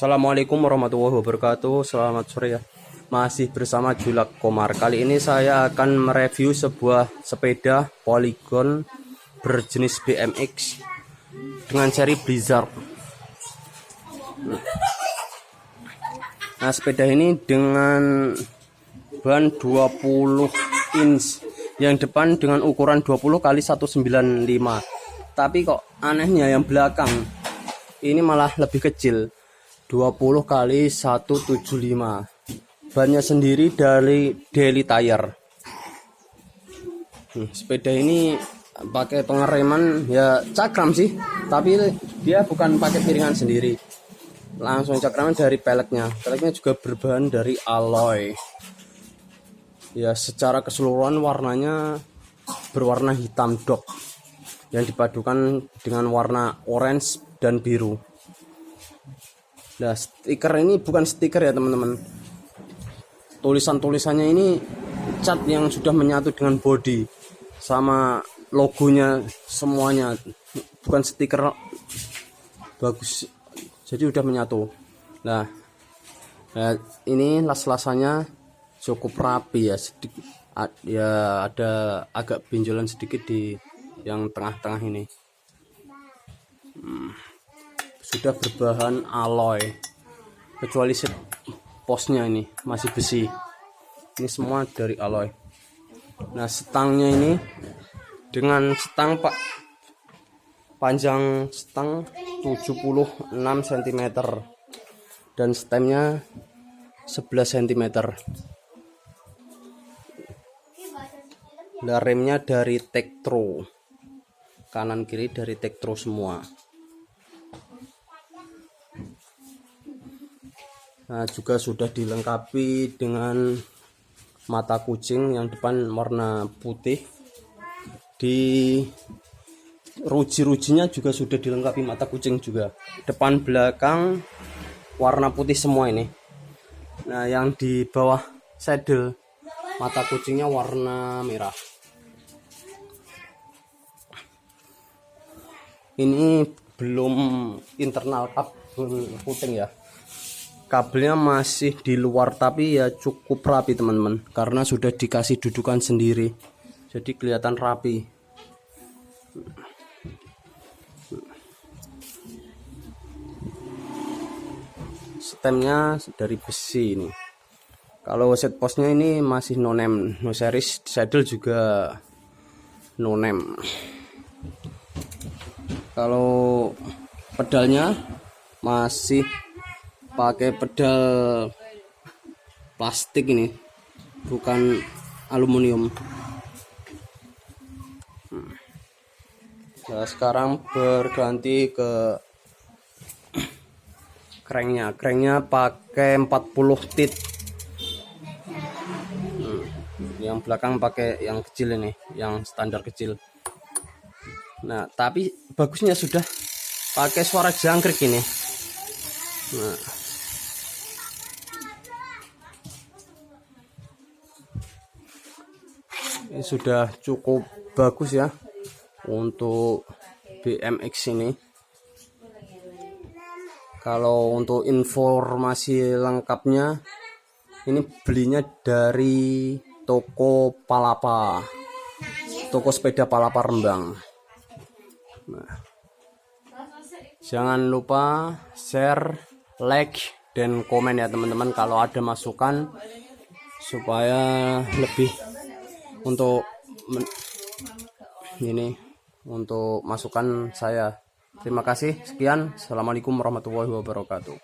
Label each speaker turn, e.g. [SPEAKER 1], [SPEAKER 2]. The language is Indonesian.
[SPEAKER 1] Assalamualaikum warahmatullahi wabarakatuh. Selamat sore ya. Masih bersama Julak Komar. Kali ini saya akan mereview sebuah sepeda Polygon berjenis BMX dengan seri Blizzard. Nah, sepeda ini dengan ban 20 inch, yang depan dengan ukuran 20 kali 195. Tapi kok anehnya yang belakang ini malah lebih kecil, 20 kali 175. Bannya sendiri dari Daily Tire. Sepeda ini pakai pengereman ya cakram sih, tapi dia bukan pakai piringan sendiri, langsung cakraman dari peleknya. Peleknya juga berbahan dari alloy. Ya, secara keseluruhan warnanya berwarna hitam dok yang dipadukan dengan warna orange dan biru. Nah, stiker ini bukan stiker ya teman-teman. Tulisan-tulisannya ini cat yang sudah menyatu dengan body sama logonya semuanya. Bukan stiker bagus, jadi udah menyatu. Nah, ini las-lasannya cukup rapi ya, sedikit ya, ada agak benjolan sedikit di yang tengah-tengah ini. Sudah berbahan alloy, kecuali posnya ini masih besi. Ini semua dari alloy. Nah, stangnya ini dengan stang panjang stang 76 cm dan stemnya 11 cm. Nah, remnya dari Tektro, kanan kiri dari Tektro semua. Nah, juga sudah dilengkapi dengan mata kucing, yang depan warna putih. Di ruji-rujinya juga sudah dilengkapi mata kucing juga. Depan belakang warna putih semua ini. Nah, yang di bawah saddle mata kucingnya warna merah. Ini belum internal kabel puting ya. Kabelnya masih di luar, tapi ya cukup rapi teman-teman, karena sudah dikasih dudukan sendiri, jadi kelihatan rapi. Stemnya dari besi ini. Kalau set postnya ini masih no name, no series. Saddle juga no name. Kalau pedalnya masih pakai pedal plastik ini, bukan aluminium. Nah, sekarang berganti ke cranknya. Cranknya pakai 40 tit. Yang belakang pakai yang kecil ini, yang standar kecil. Nah, tapi bagusnya sudah pakai suara jangkrik ini. Nah, ini sudah cukup bagus ya untuk BMX ini. Kalau untuk informasi lengkapnya, ini belinya dari toko Palapa, toko sepeda Palapa Rembang. Nah, jangan lupa share, like, dan komen ya teman-teman kalau ada masukan, supaya lebih untuk ini untuk masukan saya. Terima kasih, sekian. Assalamualaikum warahmatullahi wabarakatuh.